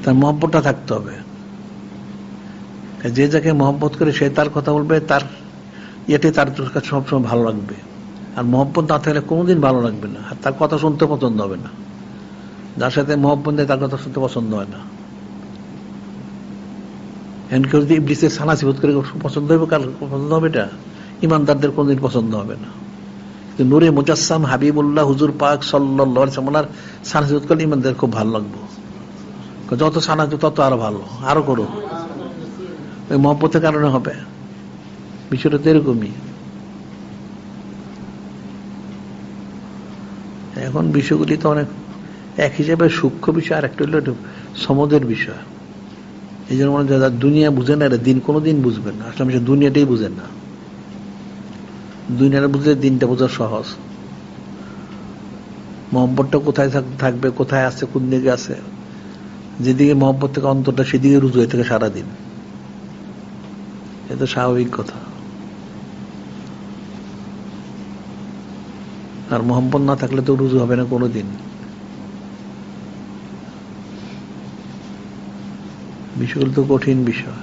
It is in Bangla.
তার মহব্বতটা থাকতে হবে। যে যাকে মহব্বত করে সে তার কথা বলবে, তার ইয়েতে তার কাছে সবসময় ভালো লাগবে। আর মহব্বত না থাকলে কোনোদিন ভালো লাগবে না, আর তার কথা শুনতে পছন্দ হবে না। যার সাথে মহব্বত নেই তার কথা শুনতে পছন্দ হয় না। এখন কেউ যদি ইবলিসের সানাসিবত করে পছন্দ হবে, কার পছন্দ হবে? এটা ইমানদারদের কোনদিন পছন্দ হবে না। কিন্তু নূরে মুজাসসাম হাবিবুল্লাহ হুজুর পাক সাল্লাল্লাহু আলাইহি ওয়াসাল্লাম সানাসিবত করলে ইমানদার খুব ভালো লাগবে। যত সানাসিবত তত আরো ভালো, আরো করো, ওই মহব্বতের কারণে হবে। বিষয়টা তো এরকমই। এখন বিষয়গুলি তো অনেক এক হিসেবে সূক্ষ্ম বিষয়, আর একটা হলো সমুদ্রের বিষয়। এই জন্য মনে হয় দুনিয়া বুঝে না, এটা দিন কোনোদিন বুঝবেন না। আসলে সে দুনিয়াটাই বুঝেন না। দুনিয়াটা বুঝলে দিনটা বোঝা সহজ। মহব্বতটা কোথায় থাকবে, কোথায় আছে, কোন দিকে আছে, যেদিকে মহব্বত থেকে অন্তরটা সেদিকে রুজু হয়ে থাকে সারাদিন। এটা স্বাভাবিক কথা। আর মহব্বত না থাকলে তো রুজু হবে না কোনোদিন। বিষয়গুলো তো কঠিন বিষয়।